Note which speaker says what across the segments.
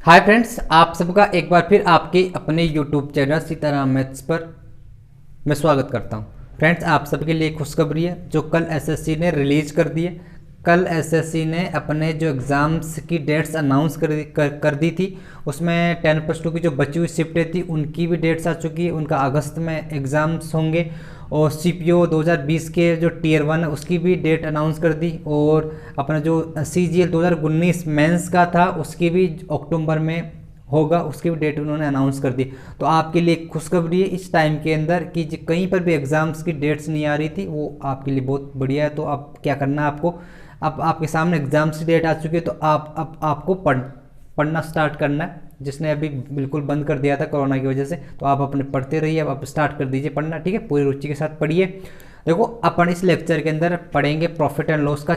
Speaker 1: Hi friends, आप सबका एक बार फिर आपके अपने यूट्यूब चैनल सीताराम मैथ्स पर मैं स्वागत करता हूं। फ्रेंड्स, आप सबके लिए खुशखबरी है जो कल एसएससी ने रिलीज कर दी है। कल एसएससी ने अपने जो एग्ज़ाम्स की डेट्स अनाउंस कर दी थी। उसमें 10+2 की जो बची हुई शिफ्टें थी उनकी भी डेट्स आ चुकी है। उनका अगस्त में एग्ज़ाम्स होंगे और सीपीओ 2020 के जो टीयर 1 है उसकी भी डेट अनाउंस कर दी। और अपना जो सीजीएल 2019 मेंस का था उसकी भी अक्टूबर में होगा, उसकी भी डेट उन्होंने अनाउंस कर दी। तो आपके लिए खुशखबरी है इस टाइम के अंदर कि कहीं पर भी एग्ज़ाम्स की डेट्स नहीं आ रही थी, वो आपके लिए बहुत बढ़िया है। तो अब क्या करना है आपको, अब आपके सामने एग्ज़ाम्स की डेट आ चुकी है तो अब आपको पढ़ना स्टार्ट करना है। जिसने अभी बिल्कुल बंद कर दिया था कोरोना की वजह से, तो आप अपने पढ़ते रहिए। अब आप स्टार्ट कर दीजिए पढ़ना, ठीक है। पूरी रुचि के साथ पढ़िए। देखो, अपन इस लेक्चर के अंदर पढ़ेंगे प्रॉफिट एंड लॉस का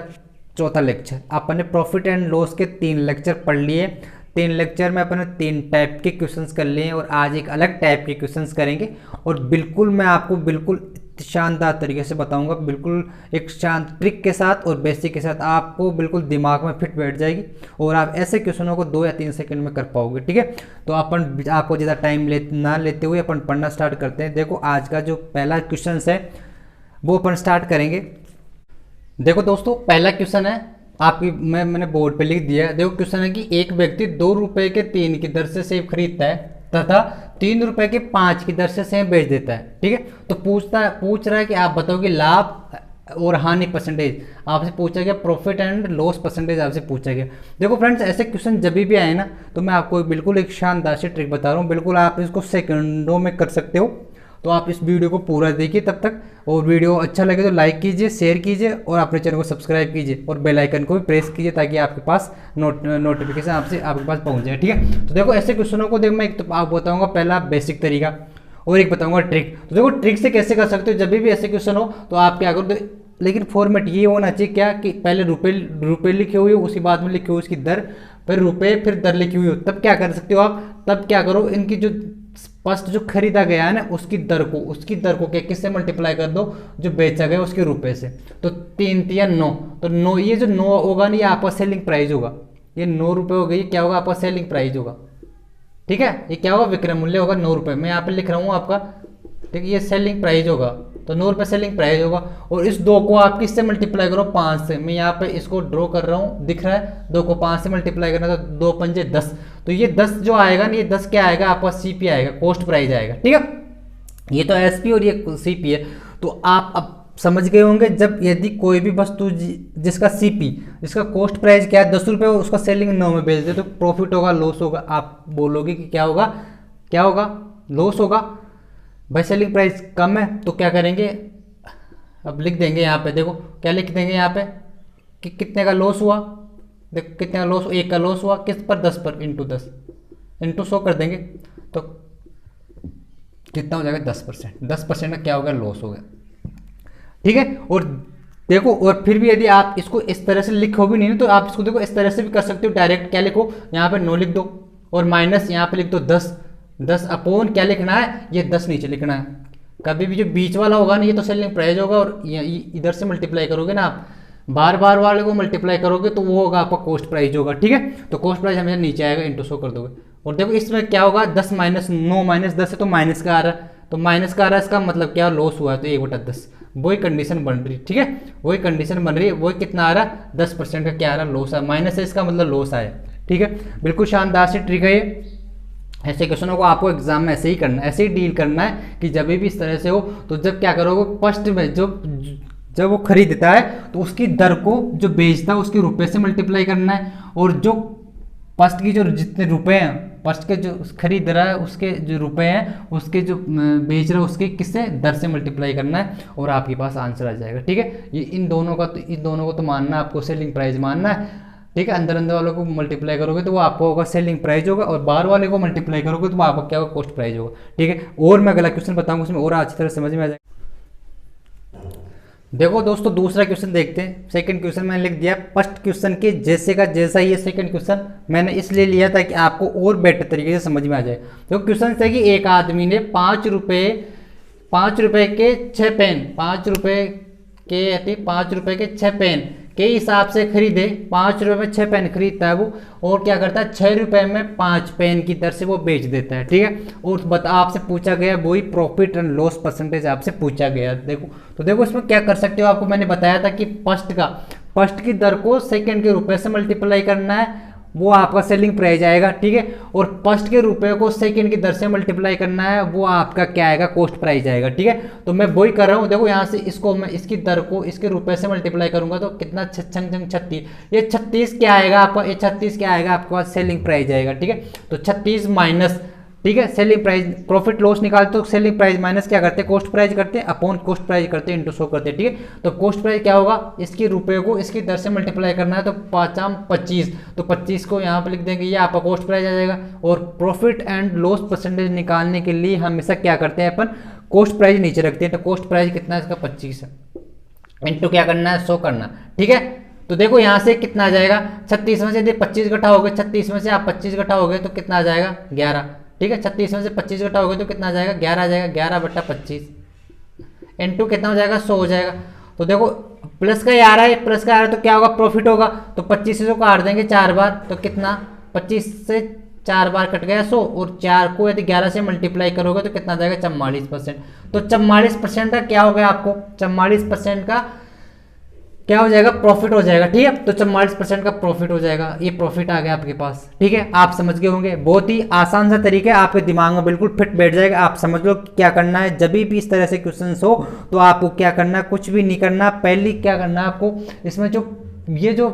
Speaker 1: चौथा लेक्चर। अपन ने प्रॉफिट एंड लॉस के 3 लेक्चर पढ़ लिए। 3 लेक्चर में अपन ने 3 टाइप के क्वेश्चंस कर लिए और आज एक अलग टाइप के क्वेश्चंस करेंगे। और बिल्कुल मैं आपको बिल्कुल शानदार तरीके से बताऊंगा, बिल्कुल एक शांत ट्रिक के साथ और बेसिक के साथ, आपको बिल्कुल दिमाग में फिट बैठ जाएगी और आप ऐसे क्वेश्चनों को 2 या 3 सेकंड में कर पाओगे, ठीक है। तो अपन आपको ज़्यादा टाइम ना लेते हुए अपन पढ़ना स्टार्ट करते हैं। देखो, आज का जो पहला क्वेश्चन है वो अपन स्टार्ट करेंगे। देखो दोस्तों, पहला क्वेश्चन है आपकी, मैंने बोर्ड पे लिख दिया है। देखो, क्वेश्चन है कि एक व्यक्ति 2 रुपए के 3 की दर से सेब खरीदता है तथा 3 रुपए के 5 की दर से सेब बेच देता है, ठीक है। तो पूछ रहा है कि आप बताओ कि लाभ और हानि परसेंटेज आपसे पूछा गया, प्रॉफिट एंड लॉस परसेंटेज आपसे पूछा गया। देखो फ्रेंड्स, ऐसे क्वेश्चन जब भी आए ना तो मैं आपको बिल्कुल एक शानदार सी ट्रिक बता रहा हूँ, बिल्कुल आप इसको सेकंडों में कर सकते हो। तो आप इस वीडियो को पूरा देखिए तब तक, और वीडियो अच्छा लगे तो लाइक कीजिए, शेयर कीजिए और अपने चैनल को सब्सक्राइब कीजिए और बेल आइकन को भी प्रेस कीजिए ताकि आपके पास नोटिफिकेशन आपके पास पहुंच जाए, ठीक है। तो देखो, ऐसे क्वेश्चनों को देखो, मैं एक तो आपको बताऊंगा पहला बेसिक तरीका और एक बताऊंगा ट्रिक। तो देखो, ट्रिक से कैसे कर सकते हो, जब भी ऐसे क्वेश्चन हो तो आप क्या करो, लेकिन फॉर्मेट ये होना चाहिए क्या कि पहले रुपए लिखे हुए हो, उसके बाद में लिखे हुए उसकी दर, फिर रुपए फिर दर लिखी हुई हो, तब क्या कर सकते हो आप, तब क्या करो, इनकी जो फर्स्ट जो खरीदा गया है ना उसकी दर को क्या किससे मल्टीप्लाई कर दो, जो बेचा गया उसके रुपए से। तो 3 या 9, तो 9, ये जो 9 होगा ना ये आपका सेलिंग प्राइस होगा। ये 9 रुपए हो गई, क्या होगा आपका सेलिंग प्राइस होगा, ठीक है। ये क्या होगा, विक्रय मूल्य होगा 9 रुपए। मैं यहाँ पे लिख रहा हूँ आपका, ठीक है। ये सेलिंग प्राइस होगा, तो 9 रुपये सेलिंग प्राइस होगा। और इस 2 को आप किससे मल्टीप्लाई करो, 5 से। मैं यहाँ पे इसको ड्रॉ कर रहा हूँ, दिख रहा है, 2 को 5 से मल्टीप्लाई करना, तो 2 पंजे 10। तो ये 10 जो आएगा ना, ये 10 क्या आएगा आपका, सीपी आएगा, कॉस्ट प्राइस आएगा, ठीक है। ये तो एसपी और ये सीपी है। तो आप अब समझ गए होंगे, जब यदि कोई भी वस्तु जिसका सीपी, जिसका कॉस्ट प्राइस क्या है 10 रुपये, उसका सेलिंग 9 में बेच दे, तो प्रॉफिट होगा लॉस होगा। आप बोलोगे कि क्या होगा, क्या होगा, लॉस होगा। भाई सेलिंग प्राइस कम है तो क्या करेंगे, अब लिख देंगे यहाँ पे, देखो क्या लिख देंगे यहाँ पे कि कितने का लॉस हुआ। देखो कितने का लॉस, 1 का लॉस हुआ किस पर, 10 पर, इंटू 10 इंटू 100 कर देंगे तो कितना हो जाएगा, 10%। 10% का क्या हो गया, लॉस हो गया, ठीक है। और देखो, और फिर भी यदि आप इसको इस तरह से लिखो भी नहीं तो आप इसको देखो इस तरह से भी कर सकते हो। डायरेक्ट क्या लिखो, यहाँ पे 9 लिख दो और माइनस यहाँ पे लिख दो 10 अपॉन क्या लिखना है, ये 10 नीचे लिखना है। कभी भी जो बीच वाला होगा ना ये तो सेलिंग प्राइस होगा, और इधर से मल्टीप्लाई करोगे ना आप, बार बार वाले को मल्टीप्लाई करोगे तो वो होगा आपका कॉस्ट प्राइस होगा, ठीक है। तो कॉस्ट प्राइस हमेशा नीचे आएगा, इंटू 100 कर दोगे। और देखो इसमें क्या होगा, 10 माइनस 9 माइनस 10 है तो माइनस का आ रहा है, तो माइनस का आ रहा है, इसका मतलब क्या, लॉस हुआ है, तो 1/10। वही कंडीशन बन रही है, ठीक है, वही कंडीशन बन रही है। वही कितना आ रहा है, 10% का क्या आ रहा है, लॉस है, माइनस है, इसका मतलब लॉस आया, ठीक है। बिल्कुल शानदार सी ट्रिक है ये। ऐसे क्वेश्चनों को आपको एग्जाम में ऐसे ही करना है, ऐसे ही डील करना है कि जब भी इस तरह से हो तो जब क्या करोगे, फर्स्ट में जब वो खरीदता है तो उसकी दर को जो बेचता है उसके रुपए से मल्टीप्लाई करना है, और जो फर्स्ट की जो जितने रुपए हैं, फर्स्ट के जो खरीद रहा है उसके जो रुपए हैं, उसके जो बेच रहा है उसके किससे, दर से मल्टीप्लाई करना है, और आपके पास आंसर आ जाएगा, ठीक है। ये इन दोनों को तो मानना है आपको, सेलिंग प्राइस मानना है, ठीक है। अंदर वालों को मल्टीप्लाई करोगे तो वो आपको होगा सेलिंग प्राइस होगा, और बाहर वाले को मल्टीप्लाई करोगे तो वो आपको क्या होगा, कॉस्ट प्राइस होगा, ठीक है। और मैं अगला क्वेश्चन बताऊंगा उसमें और अच्छी तरह समझ में आ जाएगा। देखो दोस्तों, दूसरा क्वेश्चन देखते हैं। सेकंड क्वेश्चन मैंने लिख दिया फर्स्ट क्वेश्चन के जैसे का जैसा ही है। सेकंड क्वेश्चन मैंने इसलिए लिया था कि आपको और बेटर तरीके से समझ में आ जाए। तो क्वेश्चन है कि एक आदमी ने 5 रुपए के 6 पेन, 5 रुपए के 6 पेन के हिसाब से खरीदे, 5 रुपये में 6 पेन खरीदता है वो, और क्या करता है 6 रुपये में 5 पेन की दर से वो बेच देता है, ठीक है। और आपसे पूछा गया वही प्रॉफिट एंड लॉस परसेंटेज आपसे पूछा गया। देखो तो देखो इसमें क्या कर सकते हो, आपको मैंने बताया था कि फर्स्ट की दर को सेकंड के रुपए से मल्टीप्लाई करना है, वो आपका सेलिंग प्राइस आएगा, ठीक है। और फर्स्ट के रुपए को सेकंड की दर से मल्टीप्लाई करना है, वो आपका क्या आएगा, कॉस्ट प्राइस आएगा, ठीक है। तो मैं वही कर रहा हूँ, देखो यहाँ से इसको मैं इसकी दर को इसके रुपए से मल्टीप्लाई करूंगा तो कितना 36, ये 36 क्या आएगा आपका, ये 36 क्या आएगा आपके पास, सेलिंग प्राइस आएगा, ठीक है। तो 36 माइनस, ठीक है, सेलिंग प्राइस, प्रॉफिट लॉस निकालते तो सेलिंग प्राइस माइनस क्या करते हैं, कॉस्ट प्राइस करते हैं, अपॉन कॉस्ट प्राइस करते हैं, इंटू 100 करते हैं, ठीक है। तो कॉस्ट प्राइस क्या होगा, इसके रुपए को इसकी दर से मल्टीप्लाई करना है, तो 5×25, तो 25 को यहाँ पे लिख देंगे, ये आपका कॉस्ट प्राइस आ जाएगा। और प्रॉफिट एंड लॉस परसेंटेज निकालने के लिए हमेशा क्या करते हैं अपन, कॉस्ट प्राइस नीचे रखते हैं। तो कॉस्ट प्राइस कितना है इसका, 25 है, इंटू क्या करना है, 100 करना, ठीक है। तो देखो यहाँ से कितना आ जाएगा, 36 में से यदि 25 घटाओगे, 36 में से आप 25 घटाओगे तो कितना आ जाएगा, 11, ठीक है। 36 में से 25 घटाओगे तो कितना आ जाएगा, 11 आ जाएगा, 11/25 इंटू कितना हो जाएगा, 100 हो जाएगा। तो देखो प्लस का आ रहा है, प्लस का आ रहा है तो क्या होगा, प्रॉफिट होगा। तो 25 से जो काट देंगे 4 बार, तो कितना, 25 से 4 बार कट गया 100, और 4 को यदि 11 से मल्टीप्लाई करोगे तो कितना आ जाएगा, 44%। तो 44% का क्या हो गया आपको, 44% का क्या हो जाएगा, प्रॉफिट हो जाएगा, ठीक है। तो 44% का प्रॉफिट हो जाएगा, ये प्रॉफिट आ गया आपके पास, ठीक है। आप समझ गए होंगे, बहुत ही आसान सा तरीका है, आपके दिमाग में बिल्कुल फिट बैठ जाएगा। आप समझ लो क्या करना है, जब भी इस तरह से क्वेश्चंस हो तो आपको क्या करना है, कुछ भी नहीं करना, पहले क्या करना है आपको, इसमें जो ये जो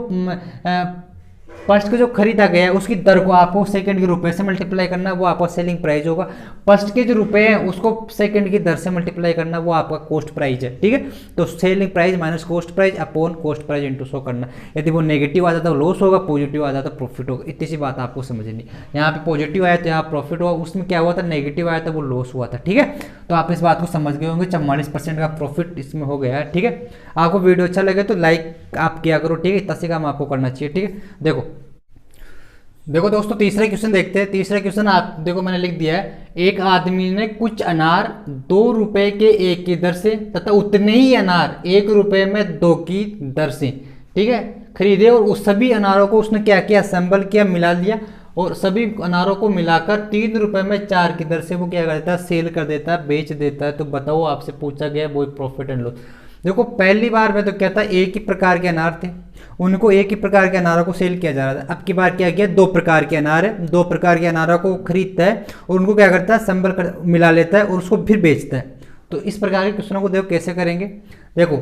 Speaker 1: फर्स्ट को जो खरीदा गया है उसकी दर को आपको सेकंड के रुपए से मल्टीप्लाई करना, वो आपका सेलिंग प्राइस होगा। फर्स्ट के जो रुपए हैं उसको सेकंड की दर से मल्टीप्लाई करना, वो आपका कॉस्ट प्राइस है, ठीक है। तो selling price minus cost price upon cost price into 100 करना। यदि वो नेगेटिव आ जाता है लॉस होगा, पॉजिटिव आ जाता है प्रॉफिट होगा। इतनी सी बात आपको समझनी। यहाँ पे पॉजिटिव आया तो यहाँ प्रॉफिट हुआ, उसमें क्या हुआ था, नेगेटिव आया था वो लॉस हुआ था, ठीक है। तो आप इस बात को समझ गए होंगे, 44% का प्रॉफिट इसमें हो गया है, ठीक है। आपको वीडियो अच्छा लगे तो लाइक आप किया करो, ठीक है, इतना सी काम आपको करना चाहिए, ठीक है। देखो दोस्तों तीसरा क्वेश्चन देखते हैं। तीसरा क्वेश्चन आप देखो मैंने लिख दिया है, एक आदमी ने कुछ अनार 2 रुपए के 1 की दर से तथा उतने ही अनार 1 रुपए में 2 की दर से, ठीक है, खरीदे। और उस सभी अनारों को उसने क्या किया, असेंबल किया, मिला लिया, और सभी अनारों को मिलाकर 3 रुपए में 4 की दर से वो क्या कर देता है, सेल कर देता है, बेच देता है। तो बताओ, आपसे पूछा गया वो प्रॉफिट एंड लॉस। देखो पहली बार में तो क्या था, एक ही प्रकार के अनार थे, उनको एक ही प्रकार के अनारों को सेल किया जा रहा था। अब की बार क्या किया, 2 प्रकार के अनार है, 2 प्रकार के अनारों को खरीदता है और उनको क्या करता है, संबल कर मिला लेता है और उसको फिर बेचता है। तो इस प्रकार के क्वेश्चनों को देखो कैसे करेंगे। देखो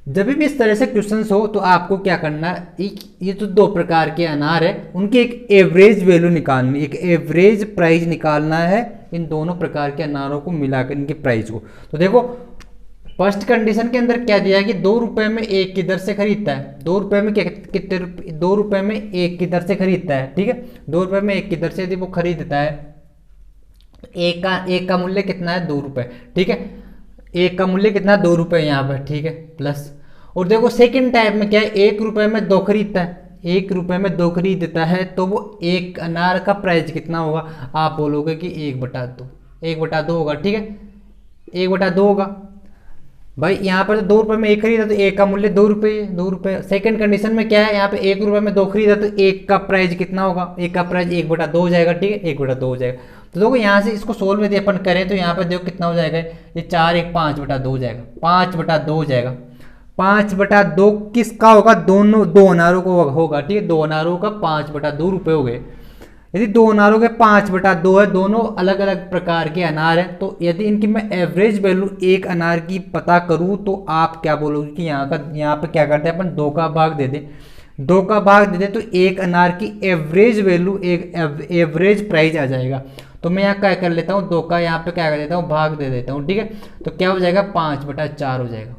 Speaker 1: जब भी इस तरह से क्वेश्चन हो तो आपको क्या करना है, ये तो 2 प्रकार के अनार है, उनकी एक एवरेज वैल्यू निकालनी, एक एवरेज प्राइस निकालना है इन दोनों प्रकार के अनारों को मिलाकर इनके प्राइस को। तो देखो फर्स्ट कंडीशन के अंदर क्या दिया है कि 2 रुपए में 1 की दर से खरीदता है, 2 रुपए में कितने रुपए, 2 रुपए में 1 की दर से खरीदता है, ठीक है। 2 रुपए में 1 की दर से यदि वो खरीदता है, एक का मूल्य कितना है, 2 रुपए, ठीक है। एक का मूल्य कितना, 2 रुपए यहाँ पर, ठीक है, प्लस। और देखो सेकंड टाइप में क्या है, 1 रुपए में 2 खरीदता है, 1 रुपए में 2 खरीदता है, तो वो एक अनार का प्राइस कितना होगा, आप बोलोगे कि 1/2, 1/2 होगा, ठीक है, 1/2 होगा। भाई यहाँ पर तो 2 रुपए में 1 खरीदा तो 1 का मूल्य 2 रुपये, 2 रुपये। सेकंड कंडीशन में क्या है, यहाँ पे 1 रुपए में 2 खरीदा तो 1 का प्राइस कितना होगा, 1 का प्राइस 1/2 हो जाएगा, ठीक है, 1/2 हो जाएगा। तो देखो यहाँ से इसको सोल्व यदि अपन करें तो यहाँ पे देखो कितना हो जाएगा, ये 4 1 5/2 हो जाएगा, 5/2 हो जाएगा। 5/2 किसका होगा, दोनों 2 अनारों को होगा, ठीक है, 2 अनारों का 5/2 रुपये हो गए। यदि 2 अनारों के 5/2 है, दोनों अलग अलग प्रकार के अनार हैं, तो यदि इनकी मैं एवरेज वैल्यू एक अनार की पता करूं तो आप क्या बोलोगे कि यहाँ पे क्या करते हैं अपन, 2 का भाग दे दें, 2 का भाग दे दें तो एक अनार की एवरेज वैल्यू, एक एवरेज प्राइस आ जाएगा। तो मैं यहाँ क्या कर लेता हूँ, 2 का यहाँ पे क्या कर देता हूँ, भाग दे देता हूँ, ठीक है। तो क्या हो जाएगा, 5/4 हो जाएगा,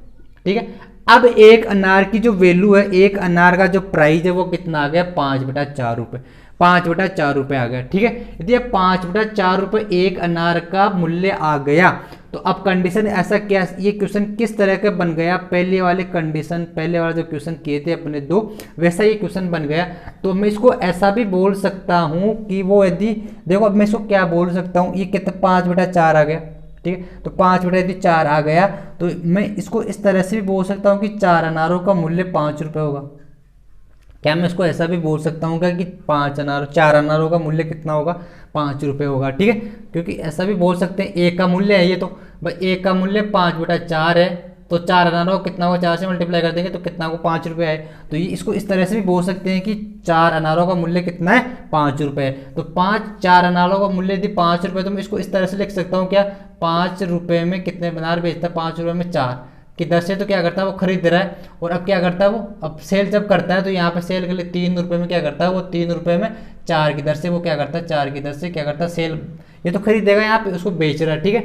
Speaker 1: ठीक है। अब एक अनार की जो वैल्यू है, एक अनार का जो प्राइस है वो कितना आ गया, 5/4 रुपये, 5/4 रुपये आ गया, ठीक है। यदि 5/4 रुपये एक अनार का मूल्य आ गया तो अब कंडीशन ऐसा क्या, ये क्वेश्चन किस तरह का बन गया, पहले वाले कंडीशन, पहले वाले जो क्वेश्चन किए थे अपने 2, वैसा ये क्वेश्चन बन गया। तो मैं इसको ऐसा भी बोल सकता हूँ कि वो यदि देखो, अब मैं इसको क्या बोल सकता हूँ, ये कितना 5/4 आ गया, ठीक है। तो 5/4 आ गया तो मैं इसको इस तरह से भी बोल सकता हूँ कि 4 अनारों का मूल्य 5 रुपये होगा, क्या मैं इसको ऐसा भी बोल सकता हूँ क्या कि 4 अनारों का मूल्य कितना होगा, 5 रुपये होगा, ठीक है। क्योंकि ऐसा भी बोल सकते हैं, एक का मूल्य है ये, तो भाई एक का मूल्य 5/4 है, तो 4 अनारों को कितना होगा, 4 से मल्टीप्लाई कर देंगे तो कितना को 5 रुपये है। तो ये इसको इस तरह से भी बोल सकते हैं कि 4 अनारों का मूल्य कितना है, 5 रुपये। तो 4 अनारों का मूल्य यदि 5 रुपये, तो मैं इसको इस तरह से लिख सकता हूँ क्या, 5 रुपये में कितने अनार बेचता है, 5 रुपये में 4 की दर से। तो क्या करता है वो खरीद रहा है, और अब क्या करता है वो, अब सेल जब करता है तो यहाँ पे सेल के लिए 3 रुपये में क्या करता है वो, 3 रुपये में 4 की दर से वो क्या करता है, 4 की दर से क्या करता है सेल, ये तो खरीदेगा यहाँ पे, उसको बेच रहा है, ठीक है।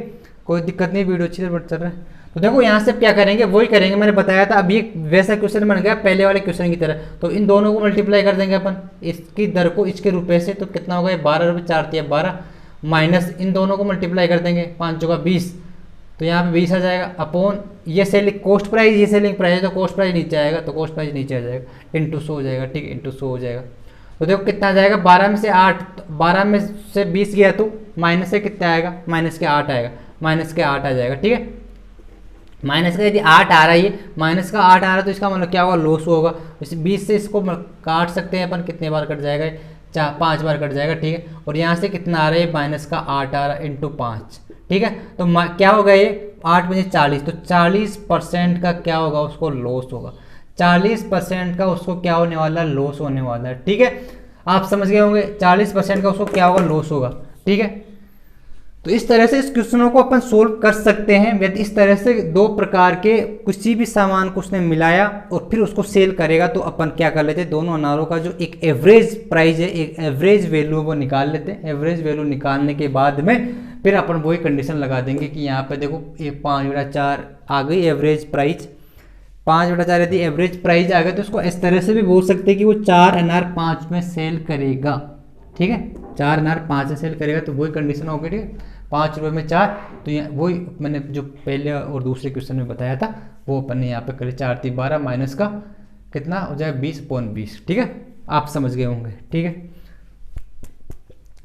Speaker 1: कोई दिक्कत नहीं, वीडियो अच्छी तरह चल रहा है। तो देखो यहाँ से क्या करेंगे, वही करेंगे मैंने बताया था। अब ये वैसा क्वेश्चन बन गया पहले वाले क्वेश्चन की तरह। तो इन दोनों को मल्टीप्लाई कर देंगे अपन, इसकी दर को इसके रुपए से, तो कितना होगा, 12 रुपये 4×3 = 12, माइनस इन दोनों को मल्टीप्लाई कर देंगे, 5×4 = 20, तो यहाँ पे 20 आ जाएगा, अपॉन ये सेलिंग कॉस्ट प्राइस, ये सेलिंग प्राइस है, तो कॉस्ट प्राइस नीचे आएगा, तो कॉस्ट प्राइस नीचे आ जाएगा, इंटू 100 हो जाएगा, ठीक है, इंटू 100 हो जाएगा। तो देखो कितना आ जाएगा, 12 में से 8, 12 में से 20 गया तो माइनस से कितना आएगा, माइनस के 8 आएगा, माइनस के 8 आ जाएगा, ठीक है। माइनस का यदि 8 आ रहा है, ये माइनस का 8 आ रहा है, तो इसका मतलब क्या होगा, लॉस होगा। इस 20 से इसको काट सकते हैं अपन, कितने बार कट जाएगा, 5 बार कट जाएगा, ठीक है। और यहाँ से कितना आ रहा है, माइनस का 8 आ रहा है, इंटू 5, ठीक है। तो क्या होगा ये, 8 में 40, तो 40% का क्या होगा, उसको लॉस होगा, 40% का उसको क्या होने वाला है, लॉस होने वाला है, ठीक है। आप समझ गए होंगे, 40% का उसको क्या होगा, लॉस होगा, ठीक है। तो इस तरह से इस क्वेश्चनों को अपन सोल्व कर सकते हैं। यदि इस तरह से दो प्रकार के किसी भी सामान को उसने मिलाया और फिर उसको सेल करेगा, तो अपन क्या कर लेते हैं, दोनों अनारों का जो एक एवरेज प्राइस है, एक एवरेज वैल्यू वो निकाल लेते हैं। एवरेज वैल्यू निकालने के बाद में फिर अपन वही कंडीशन लगा देंगे कि यहाँ पे देखो ये 5/4 आ गई एवरेज प्राइस, 5/4 यदि एवरेज प्राइस आ गया, तो उसको इस तरह से भी बोल सकते हैं कि वो 4 अनार 5 में सेल करेगा, ठीक है। 4 अनार 5 में सेल करेगा, तो वही कंडीशन होगी, ठीक है। 5 रुपये में 4, तो यहाँ वही मैंने जो पहले और दूसरे क्वेश्चन में बताया था, वो अपन ने यहाँ पे करे, 4×3 = 12, माइनस का कितना हो जाएगा, 20/20, ठीक है। आप समझ गए होंगे, ठीक है।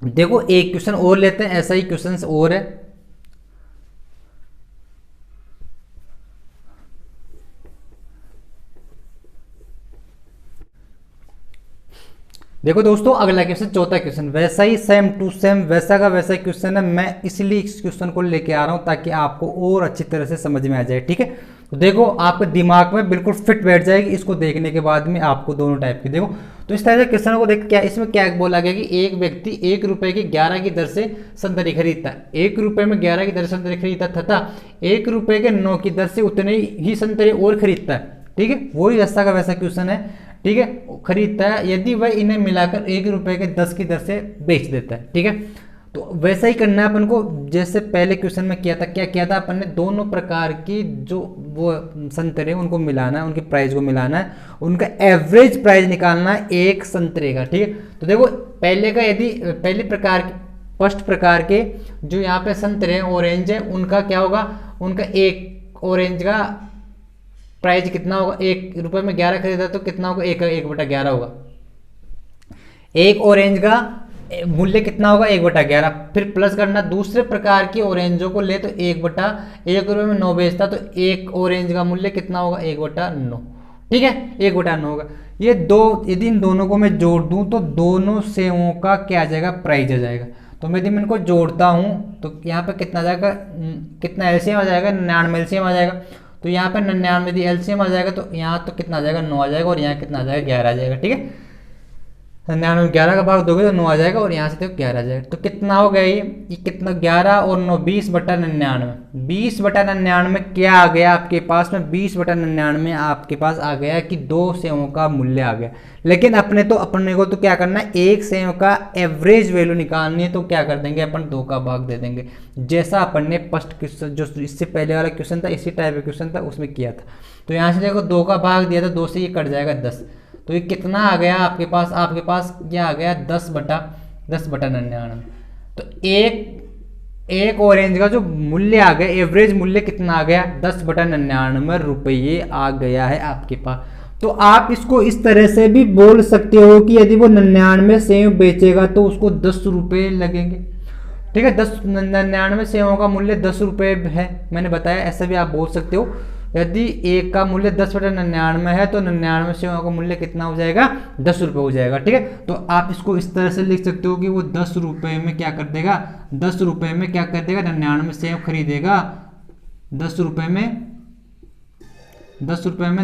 Speaker 1: देखो एक क्वेश्चन और लेते हैं, ऐसा ही क्वेश्चन और है। देखो दोस्तों, अगला क्वेश्चन, चौथा क्वेश्चन, वैसा ही सेम टू सेम वैसा का वैसा क्वेश्चन है। मैं इसलिए इस क्वेश्चन को लेके आ रहा हूं ताकि आपको और अच्छी तरह से समझ में आ जाए, ठीक है। तो देखो आपके दिमाग में बिल्कुल फिट बैठ जाएगी इसको देखने के बाद में आपको दोनों टाइप की। देखो तो इस तरह से क्वेश्चन को देख, क्या इसमें क्या बोला गया कि एक व्यक्ति 1 रुपये की 11 की दर से संतरी खरीदता है, 1 रुपये में 11 की दर से संतरी खरीदता तथा 1 रुपये के 9 की दर से उतने ही संतरे और खरीदता है, ठीक है। वही वैसा का वैसा क्वेश्चन है, ठीक है। खरीदता है यदि वह इन्हें मिलाकर 1 रुपये के 10 की दर से बेच देता है, ठीक है। तो वैसा ही करना है अपन को जैसे पहले क्वेश्चन में किया था। क्या किया था अपन ने, दोनों प्रकार की जो वो संतरे उनको मिलाना है, उनकी प्राइस को मिलाना है, उनका एवरेज प्राइस निकालना है एक संतरे का, ठीक है। तो देखो पहले का, यदि पहले प्रकार के, फर्स्ट प्रकार के जो यहाँ पे संतरे हैं, ऑरेंज है, उनका क्या होगा, उनका एक ऑरेंज का प्राइस कितना होगा, 1 रुपये में 11 खरीदा तो कितना होगा, 1/11 होगा। एक ऑरेंज का मूल्य कितना होगा, 1/11। फिर प्लस करना, दूसरे प्रकार की ऑरेंजों को ले तो 1 रुपये में 9 बेचता, तो एक ऑरेंज का मूल्य कितना होगा, 1/9, ठीक है, 1/9 होगा। ये दो, यदि इन दोनों को मैं जोड़ दूं तो दोनों सेवों का क्या आ जाएगा, प्राइस आ जाएगा। तो यदि मैं इनको जोड़ता हूं तो यहाँ पे कितना आ जाएगा, कितना एलसीएम आ जाएगा, 99 एलसीएम आ जाएगा। तो यहाँ पे 99 यदि एलसीएम आ जाएगा तो यहाँ तो कितना आ जाएगा, 9 आ जाएगा, और यहाँ कितना आ जाएगा, 11 आ जाएगा, ठीक है। 99 में 11 का भाग दोगे तो 9 आ जाएगा, और यहाँ से देखो 11 आ जाएगा। तो कितना हो गया ये कितना, 11 और 9, 20/99। 20/99 क्या आ गया आपके पास में, 20/99 आपके पास आ गया कि 2 सेवों का मूल्य आ गया। लेकिन अपने को तो क्या करना है, एक सेव का एवरेज वैल्यू निकालनी है, तो क्या कर देंगे अपन, 2 का भाग दे देंगे, जैसा अपन ने फर्स्ट क्वेश्चन जो इससे पहले वाला क्वेश्चन था, इसी टाइप का क्वेश्चन था, उसमें किया था। तो यहाँ से देखो 2 का भाग दिया था, 2 से ये कट जाएगा 10। तो ये कितना आ गया आपके पास क्या आ गया, 10/99। तो एक ऑरेंज का जो मूल्य आ गया, एवरेज मूल्य कितना आ गया, 10/99 रुपये आ गया है आपके पास। तो आप इसको इस तरह से भी बोल सकते हो कि यदि वो 99 सेव बेचेगा तो उसको 10 रुपये लगेंगे, ठीक है। 99 सेवों का मूल्य 10 रुपये है, मैंने बताया, ऐसा भी आप बोल सकते हो। यदि एक का मूल्य 10/99 है तो 99 सेवों का मूल्य कितना हो जाएगा, 10 रुपये हो जाएगा। ठीक है, तो आप इसको इस तरह से लिख सकते हो कि वो 10 रुपये में क्या कर देगा, 10 रुपये में क्या कर देगा, 99 सेव खरीदेगा। 10 रुपये में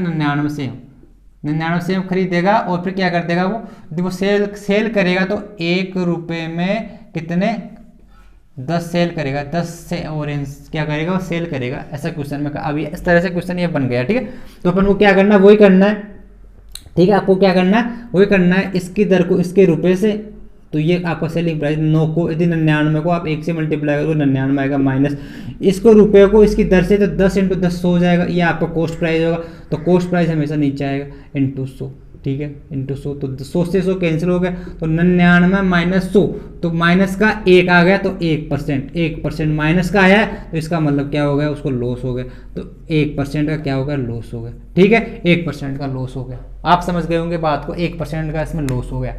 Speaker 1: 99 सेव खरीदेगा और फिर क्या कर देगा, वो सेल करेगा तो 1 रुपये में कितने, 10 सेल करेगा, 10 से ऑरेंज क्या करेगा, वो सेल करेगा। ऐसा क्वेश्चन में अभी इस तरह से क्वेश्चन ये बन गया। ठीक है, तो अपन को क्या करना है, वही करना है। ठीक है, आपको क्या करना है, वही करना है, इसकी दर को इसके रुपए से, तो ये आपका सेलिंग प्राइस 9 को, यदि 99 को आप 1 से मल्टीप्लाई करोगे 99 आएगा, माइनस इसको रुपये को इसकी दर से, तो 10 × 10 100 हो जाएगा। ये आपका कॉस्ट प्राइस होगा, तो कॉस्ट प्राइस हमेशा नीचे आएगा इंटू 100। ठीक है, इंटू 100, तो 100 से 100 कैंसिल हो गया, तो 99 माइनस 100, तो माइनस का 1 आ गया, तो 1% माइनस का आया है, तो इसका मतलब क्या हो गया, उसको लॉस हो गया। तो 1% का क्या हो गया, लॉस हो गया। ठीक है, 1% का लॉस हो गया। आप समझ गए होंगे बात को, 1% का इसमें लॉस हो गया।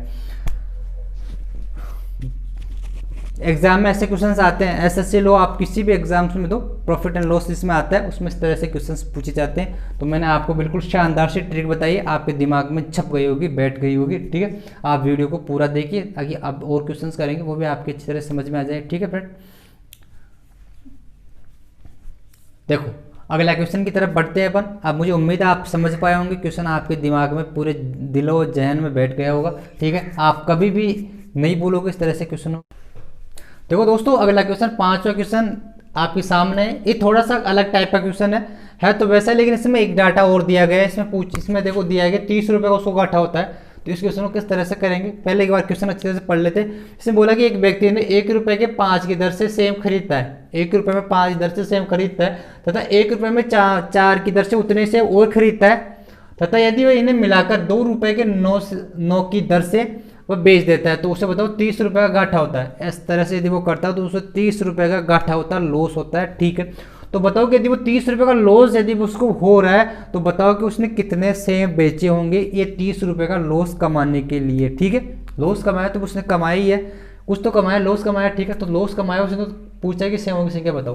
Speaker 1: एग्जाम में ऐसे क्वेश्चंस आते हैं, एसएससी लो आप किसी भी एग्जाम्स में दो, प्रॉफिट एंड लॉस जिसमें आता है उसमें इस तरह से क्वेश्चंस पूछे जाते हैं। तो मैंने आपको बिल्कुल शानदार सी ट्रिक बताई, आपके दिमाग में छप गई होगी, बैठ गई होगी। ठीक है, आप वीडियो को पूरा देखिए ताकि आप और क्वेश्चंस करेंगे वो भी आपके अच्छी तरह समझ में आ जाए। ठीक है फ्रेंड, देखो अगला क्वेश्चन की तरफ बढ़ते हैं अपन। अब मुझे उम्मीद है आप समझ पाए होंगे, क्वेश्चन आपके दिमाग में पूरे दिलो जहन में बैठ गया होगा। ठीक है, आप कभी भी नहीं बोलोगे इस तरह से क्वेश्चन। देखो दोस्तों, अगला क्वेश्चन 5वां क्वेश्चन आपके सामने है। ये थोड़ा सा अलग टाइप का क्वेश्चन है तो वैसा, लेकिन इसमें एक डाटा और दिया गया है। इसमें देखो दिया गया 30 रुपये का उसको घाटा होता है। तो इस क्वेश्चन को किस तरह से करेंगे, पहले एक बार क्वेश्चन अच्छे से पढ़ लेते हैं। इसमें बोला कि एक व्यक्ति ने 1 रुपये के 5 की दर से सेम खरीदता है, 1 रुपये में 5 दर से सेम खरीदता है तथा 1 रुपये में 4 की दर से उतने से और खरीदता है, तथा यदि वह इन्हें मिलाकर 2 रुपये के 9 की दर से वो बेच देता है, तो उसे बताओ 30 रुपये का घाटा होता है। इस तरह से यदि वो करता है तो उसे 30 रुपये का घाटा होता है, लॉस होता है। ठीक है, तो बताओ कि यदि वो 30 रुपये का लॉस यदि उसको हो रहा है तो बताओ कि उसने कितने सेब बेचे होंगे ये 30 रुपये का लॉस कमाने के लिए। ठीक है, लॉस कमाया तो उसने कमाई है, कुछ तो कमाया, लॉस कमाया। ठीक है, तो लॉस कमाया, उसने तो पूछा कि सेवों की संख्या बताओ।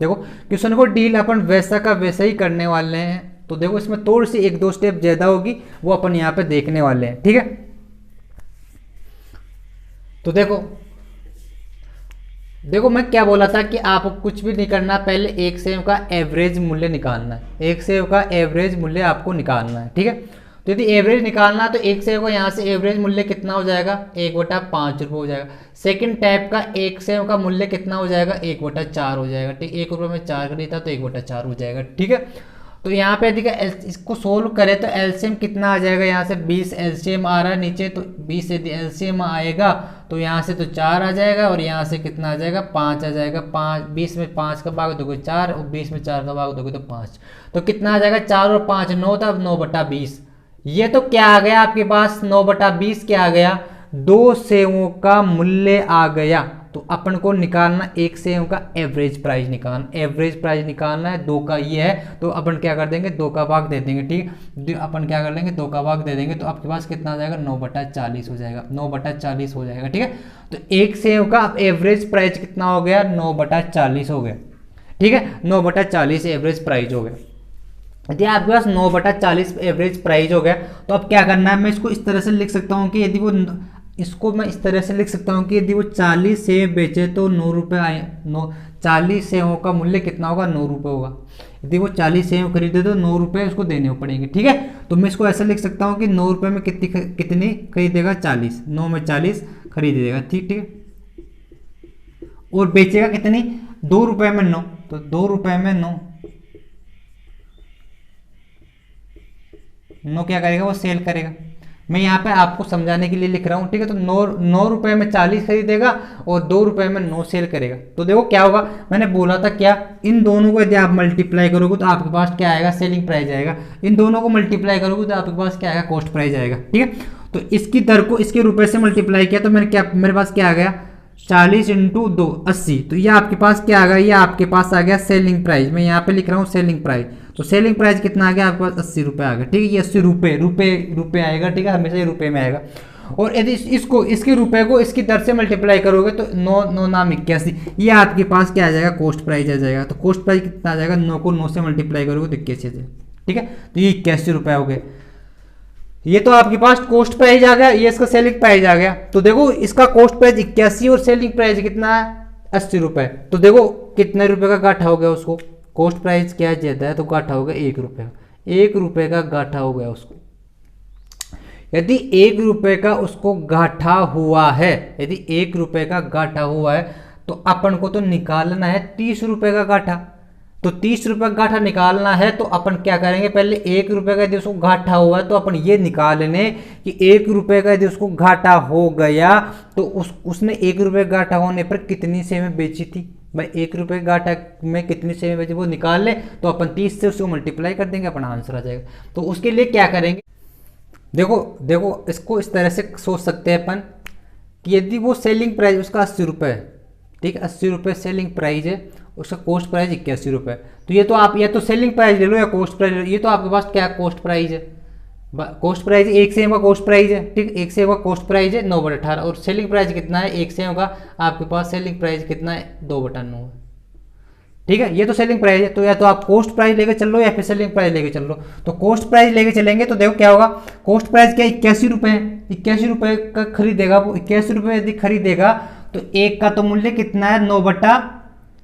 Speaker 1: देखो क्वेश्चन को डील अपन वैसा का वैसा ही करने वाले हैं। तो देखो इसमें थोड़ी सी 1-2 स्टेप ज़्यादा होगी, वो अपन यहाँ पे देखने वाले हैं। ठीक है, तो देखो मैं क्या बोला था कि आपको कुछ भी नहीं करना, पहले एक सेव का एवरेज मूल्य निकालना है। एक सेव का एवरेज मूल्य आपको निकालना है। ठीक है, तो यदि एवरेज निकालना है तो एक सेव का यहाँ से एवरेज मूल्य कितना हो जाएगा, 1/5 रुपये हो जाएगा। सेकंड टाइप का एक सेव का मूल्य कितना हो जाएगा, 1/4 हो जाएगा। ठीक, 1 रुपये में 4 खरीदा तो 1/4 हो जाएगा। ठीक है, तो यहाँ पे यदि इसको सोल्व करें तो एलसीएम कितना आ जाएगा, यहाँ से 20 एलसीएम आ रहा है नीचे, तो 20 यदि एलसीएम आएगा तो यहाँ से तो 4 आ जाएगा और यहाँ से कितना आ जाएगा, 5 आ जाएगा। 20 में 5 का भाग दोगे 4 और 20 में 4 का भाग दोगे तो 5, तो कितना आ जाएगा, 4 और 5 9 था, 9/20। ये तो क्या आ गया आपके पास, 9/20 क्या आ गया, 2 सेवों का मूल्य आ गया। तो अपन को निकालना एक सेव का एवरेज प्राइस निकालना है। 2 का ये है तो अपन क्या कर देंगे, 2 का भाग दे देंगे। ठीक, अपन क्या कर लेंगे, 2 का भाग दे देंगे तो आपके पास कितना आ जाएगा, 9/40 हो जाएगा, 9/40 हो जाएगा। ठीक है, तो एक सेव का एवरेज प्राइस कितना हो गया, 9/40 हो गया। ठीक है, 9/40 एवरेज प्राइस हो गया। यदि आपके पास 9/40 एवरेज प्राइस हो गया तो अब क्या करना है, मैं इसको इस तरह से लिख सकता हूँ कि यदि वो, इसको मैं इस तरह से लिख सकता हूँ कि यदि वो 40 सेब बेचे तो 9 रुपये आए, 40 सेवों का मूल्य कितना होगा, 9 रुपये होगा। यदि वो 40 सेव खरीदे तो 9 रुपये उसको देने पड़ेंगे। ठीक है, तो मैं इसको ऐसा लिख सकता हूँ कि 9 रुपये में कितनी खरीदेगा, 40, 9 में 40 खरीदेगा। ठीक है, और बेचेगा कितनी, 2 रुपये में 9, तो 2 रुपये में 9 क्या करेगा, वो सेल करेगा। मैं यहाँ पे आपको समझाने के लिए लिख रहा हूँ। ठीक है, तो 9 रुपये में 40 खरीदेगा और 2 रुपये में 9 सेल करेगा। तो देखो क्या होगा, मैंने बोला था क्या, इन दोनों को यदि आप मल्टीप्लाई करोगे तो आपके पास क्या आएगा, सेलिंग प्राइस आएगा। इन दोनों को मल्टीप्लाई करोगे तो आपके पास क्या आएगा, कॉस्ट प्राइस आएगा। ठीक है, तो इसकी दर को इसके रुपये से मल्टीप्लाई किया तो मेरे पास क्या आ गया, 40 × 2 80। तो ये आपके पास क्या आ गया, ये आपके पास आ गया सेलिंग प्राइस। मैं यहाँ पे लिख रहा हूँ सेलिंग प्राइस। तो सेलिंग प्राइस कितना आ गया आपके पास, 80 रुपये आ गया। ठीक है, ये 80 रुपये आएगा। ठीक है, हमेशा ये रुपये में आएगा। और यदि इसको इसके रुपए को इसकी दर से मल्टीप्लाई करोगे तो 9 नाम 81, ये आपके पास क्या आ जाएगा, कॉस्ट प्राइस आ जाएगा। तो कॉस्ट प्राइस कितना आ जाएगा, 9 को 9 से मल्टीप्लाई करोगे तो 81 आ जाएगा। ठीक है, तो ये 81 रुपये हो गए। ये तो आपके पास कॉस्ट प्राइस आ गया, ये इसका सेलिंग प्राइस आ गया। तो देखो इसका कॉस्ट प्राइस 81 और सेलिंग प्राइस कितना है, 80 रुपये। तो देखो कितने रुपए का घाटा हो गया उसको, कॉस्ट प्राइस क्या ज्यादा है तो घाटा हो गया 1 रुपये, 1 रुपये का घाटा हो गया उसको। यदि 1 रुपये का उसको घाटा हुआ है, यदि 1 रुपये का घाटा हुआ है तो अपन को तो निकालना है 30 रुपये का घाटा। तो 30 रुपये का घाटा निकालना है तो अपन क्या करेंगे, पहले 1 रुपये का यदि उसको घाटा हुआ है तो अपन ये निकाल लेने कि 1 रुपये का यदि उसको घाटा हो गया तो उसने 1 रुपये घाटा होने पर कितनी सेवें बेची थी भाई, 1 रुपये घाटा में कितनी सेवें बेची वो निकाल ले, तो अपन 30 से उसको मल्टीप्लाई कर देंगे, अपना आंसर आ जाएगा। तो उसके लिए क्या करेंगे, देखो इसको इस तरह से सोच सकते हैं अपन कि यदि वो सेलिंग प्राइस उसका 80 रुपये है, ठीक है, 80 रुपये सेलिंग प्राइस है, उसका कॉस्ट प्राइस 81 रुपये। तो ये तो आप या तो सेलिंग प्राइस ले लो या कॉस्ट प्राइस ले लो, ये तो आपके पास क्या कॉस्ट प्राइस है, कॉस्ट प्राइस 1 सेम का कॉस्ट प्राइस है, ठीक, 1 सेम का कॉस्ट प्राइस है 9/18 और सेलिंग प्राइस कितना है 1 सेम का, आपके पास सेलिंग प्राइस कितना है 2/9 है। ठीक है, ये तो सेलिंग प्राइस है, तो या तो आप कॉस्ट प्राइस लेके चल लो या फिर सेलिंग प्राइस लेके चल लो। तो कॉस्ट प्राइस लेके चलेंगे तो देखो क्या होगा, कॉस्ट प्राइस क्या 81 रुपये है, 81 रुपये का खरीदेगा वो, 81 रुपये यदि खरीदेगा तो एक का तो मूल्य कितना है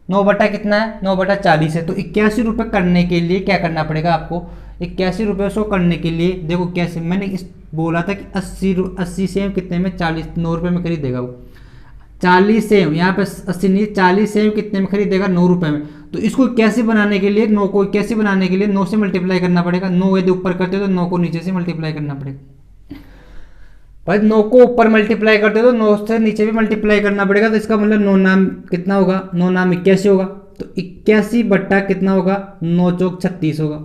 Speaker 1: 9 कितना है 9/40 है। तो 81 रुपये करने के लिए क्या करना पड़ेगा आपको, 81 रुपये सो करने के लिए देखो कैसे मैंने इस बोला था कि 80 सेम कितने में 9 रुपये में खरीदेगा वो, 40 सेम यहाँ पे 80 नहीं 40 सेम कितने में खरीदेगा 9 रुपये में। तो इसको 81 बनाने के लिए 9 को 81 बनाने के लिए 9 से मल्टीप्लाई करना पड़ेगा, 9 यदि ऊपर करते हो तो 9 को नीचे से मल्टीप्लाई करना पड़ेगा भाई, 9 को ऊपर मल्टीप्लाई करते हो तो 9 से नीचे भी मल्टीप्लाई करना पड़ेगा। तो इसका मतलब 9 नाम कितना होगा, 9 नाम 81 होगा, तो 81 बट्टा कितना होगा 9 चौक 36 होगा।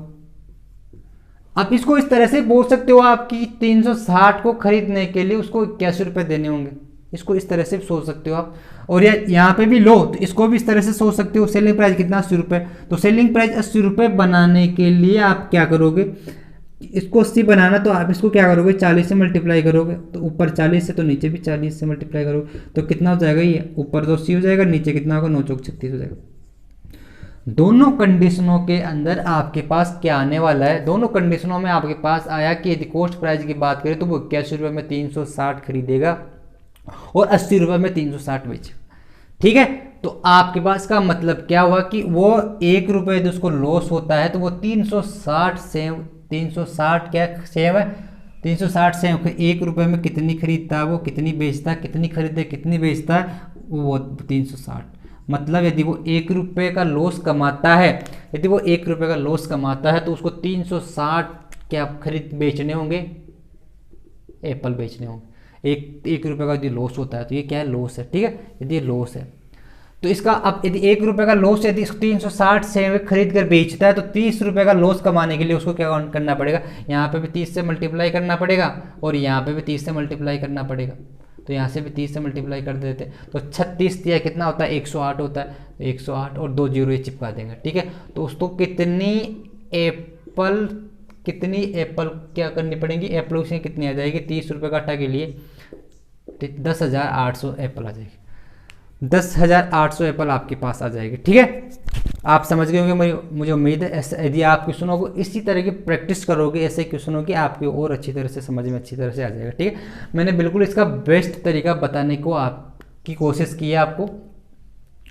Speaker 1: अब इसको इस तरह से बोल सकते हो आपकी 360 को खरीदने के लिए उसको 81 रुपये देने होंगे, इसको इस तरह से सोच सकते हो आप। और यहाँ पे भी लो तो इसको भी इस तरह से सोच सकते हो, सेलिंग प्राइस कितना 80 रुपये, तो सेलिंग प्राइस 80 रुपये बनाने के लिए आप क्या करोगे, इसको 80 बनाना तो आप इसको क्या करोगे 40 से मल्टीप्लाई करोगे, तो ऊपर 40 से तो नीचे भी 40 से मल्टीप्लाई करोगे, तो कितना हो जाएगा, ये ऊपर तो 80 हो जाएगा, नीचे कितना होगा 9 चौक 36 हो जाएगा। दोनों कंडीशनों के अंदर आपके पास क्या आने वाला है, दोनों कंडीशनों में आपके पास आया कि यदि कॉस्ट प्राइस की बात करें तो वो 81 रुपये में 360 खरीदेगा और 80 रुपये में 360 बेचेगा। ठीक है, तो आपके पास का मतलब क्या हुआ कि वो 1 रुपये यदि उसको लॉस होता है तो वो 360 क्या सेव है 360 सेव 1 रुपये में कितनी खरीदता है वो, कितनी बेचता है, कितनी खरीदे कितनी बेचता है वो 360। मतलब यदि वो 1 रुपये का लॉस कमाता है, यदि वो 1 रुपये का लॉस कमाता है तो उसको 360 क्या खरीद बेचने होंगे, एप्पल बेचने होंगे। 1 रुपये का यदि लॉस होता है तो ये क्या है, लॉस है। ठीक है, यदि ये लॉस है तो इसका अब यदि 1 रुपये का लॉस यदि 360 से खरीद कर बेचता है तो 30 रुपये का लॉस कमाने के लिए उसको क्या करना पड़ेगा, यहाँ पे भी 30 से मल्टीप्लाई करना पड़ेगा और यहाँ पे भी 30 से मल्टीप्लाई करना पड़ेगा। तो यहाँ से भी 30 से मल्टीप्लाई कर देते तो 36 दिया कितना होता है 108 होता है, 108 और 2 जीरो ये चिपका देंगे। ठीक है, तो उसको कितनी एप्पल क्या करनी पड़ेगी, एप्पल उसमें कितनी आ जाएगी 30 रुपये का आटा के लिए 10,800 एप्पल आ जाएगी, 10,800 एप्पल आपके पास आ जाएगी। ठीक है, आप समझ गए होंगे, मुझे उम्मीद है। ऐसे यदि आप क्वेश्चनों को इसी तरह की प्रैक्टिस करोगे, ऐसे क्वेश्चनों की आपकी और अच्छी तरह से समझ में अच्छी तरह से आ जाएगा। ठीक है, मैंने बिल्कुल इसका बेस्ट तरीका बताने को आपकी कोशिश की है आपको,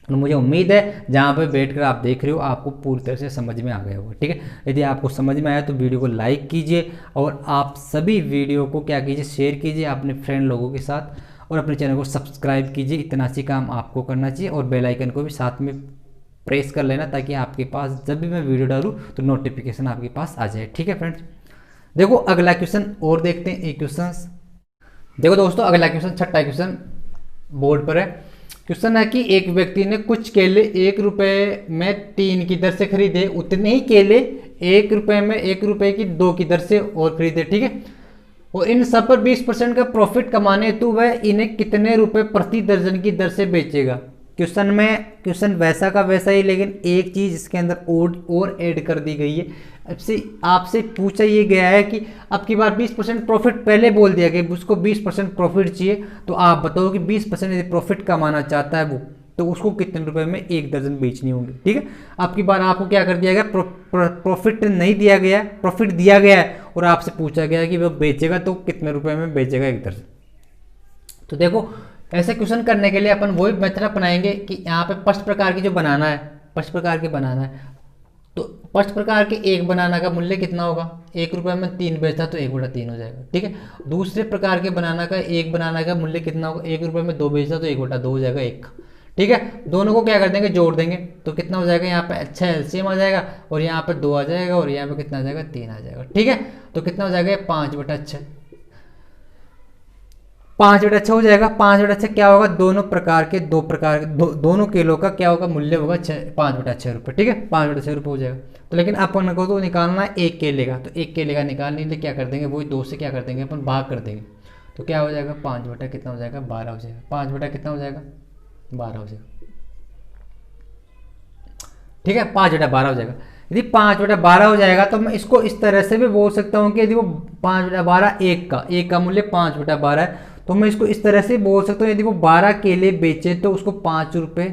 Speaker 1: और मुझे उम्मीद है जहाँ पे बैठकर आप देख रहे हो आपको पूरी तरह से समझ में आ गया होगा। ठीक है, यदि आपको समझ में आया तो वीडियो को लाइक कीजिए और आप सभी वीडियो को क्या कीजिए, शेयर कीजिए अपने फ्रेंड लोगों के साथ और अपने चैनल को सब्सक्राइब कीजिए। इतना सी काम आपको करना चाहिए और बेल आइकन को भी साथ में प्रेस कर लेना ताकि आपके पास जब भी मैं वीडियो डालूँ तो नोटिफिकेशन आपके पास आ जाए। ठीक है फ्रेंड्स, देखो अगला क्वेश्चन और देखते हैं। एक क्वेश्चन देखो दोस्तों, अगला क्वेश्चन छठा क्वेश्चन बोर्ड पर है। क्वेश्चन है कि एक व्यक्ति ने कुछ केले 1 रुपये में 3 की दर से खरीदे, उतने ही केले 1 रुपये में 1 रुपये की 2 की दर से और खरीदे। ठीक है, और इन सब पर 20% का प्रॉफिट कमाने हेतु वह इन्हें कितने रुपए प्रति दर्जन की दर से बेचेगा। क्वेश्चन वैसा का वैसा ही, लेकिन एक चीज़ इसके अंदर और ऐड कर दी गई है। आपसे पूछा ये गया है कि अब की बार 20% प्रॉफिट पहले बोल दिया गया, उसको 20% प्रॉफिट चाहिए, तो आप बताओ कि 20% यदि प्रॉफिट कमाना चाहता है वो, तो उसको कितने रुपए में 1 दर्जन बेचनी होगी। ठीक है, अब की बार आपको क्या कर दिया गया, प्रॉफिट नहीं दिया गया, प्रॉफिट दिया गया है और आपसे पूछा गया कि वो बेचेगा तो कितने रुपए में बेचेगा 1 दर्जन। तो देखो, ऐसे क्वेश्चन करने के लिए अपन वही मेथड अपनाएंगे कि यहाँ पे फर्स्ट प्रकार की जो बनाना है, फर्स्ट प्रकार के बनाना है, तो फर्स्ट प्रकार के 1 बनाना का मूल्य कितना होगा, 1 रुपये में 3 बेचता तो 1/3 हो जाएगा। ठीक है, दूसरे प्रकार के बनाना का 1 बनाना का मूल्य कितना होगा, 1 रुपये में 2 बेचता तो 1/2 हो जाएगा 1 का। ठीक है, दोनों को क्या कर देंगे, जोड़ देंगे, तो कितना हो जाएगा, यहाँ पे अच्छा एलसीएम आ जाएगा और यहाँ पे 2 आ जाएगा और यहाँ पे कितना आ जाएगा, 3 आ जाएगा। ठीक है, तो कितना हो जाएगा, 5/6, 5/6 हो जाएगा। 5/6 क्या होगा, दोनों प्रकार के दोनों केलों का क्या होगा, मूल्य होगा 5/6 रुपये। ठीक है, 5/6 रुपये हो जाएगा। तो लेकिन अपन को तो निकालना है 1 केले का, तो 1 केले का निकालने के लिए क्या कर देंगे, वही 2 से क्या कर देंगे, अपन भाग कर देंगे, तो क्या हो जाएगा, 5 कितना हो जाएगा, 12 हो जाएगा। 5 कितना हो जाएगा, 12 हो जाएगा। ठीक है, 5/12 हो जाएगा। यदि 5/12 हो जाएगा तो मैं इसको इस तरह से भी बोल सकता हूँ कि यदि वो 5/12 1 का मूल्य 5/12 है, तो मैं इसको इस तरह से बोल सकता हूँ, यदि वो 12 केले बेचे तो उसको 5 रुपये,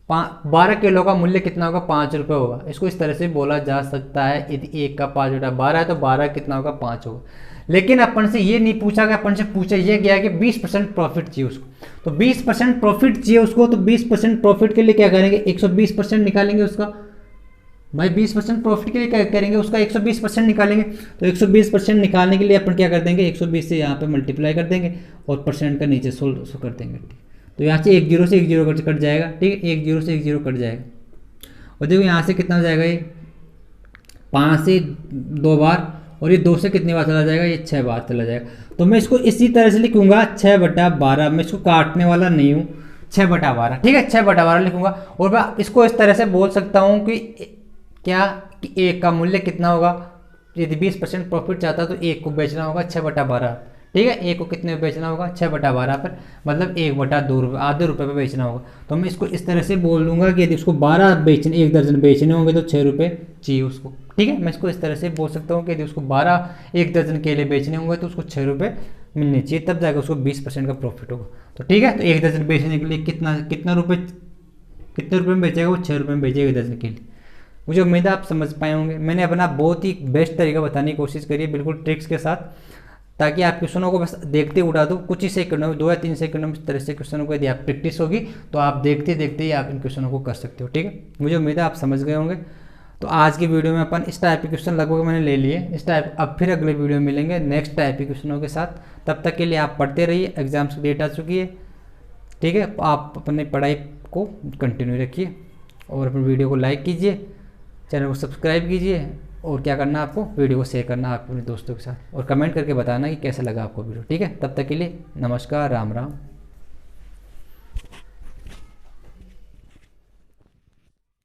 Speaker 1: 12 किलो का मूल्य कितना होगा, 5 रुपये होगा। इसको इस तरह से बोला जा सकता है। यदि 1 का 5/12 है तो 12 कितना होगा, 5 होगा। लेकिन अपन से ये नहीं पूछा गया, अपन से पूछा ये गया कि 20% प्रॉफिट चाहिए उसको, तो 20% प्रॉफिट चाहिए उसको, तो 20% प्रॉफिट के लिए क्या करेंगे, 120% निकालेंगे उसका। भाई 20% प्रॉफिट के लिए क्या करेंगे, उसका 120% निकालेंगे। तो 120% निकालने के लिए अपन क्या कर देंगे, 120 से यहाँ पे मल्टीप्लाई कर देंगे और परसेंट का नीचे 100 कर देंगे। तो यहाँ से 1 0 से 1 0 कट जाएगा। ठीक है, 1 0 से 1 0 कट जाएगा। और देखो यहाँ से कितना हो जाएगा, ये 5 से 2 बार, और ये 2 से कितनी बार चला जाएगा, ये 6 बार चला जाएगा। तो मैं इसको इसी तरह से लिखूंगा 6/12, मैं इसको काटने वाला नहीं हूँ, 6/12। ठीक है, 6/12 लिखूंगा। और मैं इसको इस तरह से बोल सकता हूँ कि क्या, कि 1 का मूल्य कितना होगा, यदि 20% प्रॉफिट चाहता है तो 1 को बेचना होगा 6/12। ठीक है, 1 को कितने में बेचना होगा, 6/12 पर, मतलब 1/2 रुपये, आधे रुपये पे बेचना होगा। तो मैं इसको इस तरह से बोल दूंगा कि यदि उसको 12 बेचने, 1 दर्जन बेचने होंगे तो 6 रुपये चाहिए उसको। ठीक है, मैं इसको इस तरह से बोल सकता हूँ कि यदि उसको 1 दर्जन केले बेचने होंगे तो उसको 6 रुपये मिलने चाहिए, तब जाकर उसको 20% का प्रॉफिट होगा। तो ठीक है, तो 1 दर्जन बेचने के लिए कितने रुपये में बेचेगा, वो 6 रुपये में बेचेगा 1 दर्जन के लिए। मुझे उम्मीद है आप समझ पाए होंगे। मैंने अपना बहुत ही बेस्ट तरीका बताने की कोशिश करी है, बिल्कुल ट्रिक्स के साथ, ताकि आप क्वेश्चनों को बस देखते उड़ा दो, कुछ ही सेकंडों में, 2 या 3 सेकंडों में इस तरह से क्वेश्चनों को यदि आप प्रैक्टिस होगी तो आप देखते देखते ही आप इन क्वेश्चनों को कर सकते हो। ठीक है, मुझे उम्मीद है आप समझ गए होंगे। तो आज की वीडियो में अपन इस टाइप के क्वेश्चन लगभग मैंने ले लिए इस टाइप। अब फिर अगले वीडियो में मिलेंगे नेक्स्ट टाइप के क्वेश्चनों के साथ। तब तक के लिए आप पढ़ते रहिए, एग्जाम्स की डेट आ चुकी है। ठीक है, आप अपनी पढ़ाई को कंटिन्यू रखिए और अपनी वीडियो को लाइक कीजिए, चैनल को सब्सक्राइब कीजिए, और क्या करना है आपको, वीडियो को शेयर करना है अपने दोस्तों के साथ, और कमेंट करके बताना कि कैसा लगा आपको वीडियो। ठीक है, तब तक के लिए नमस्कार, राम राम।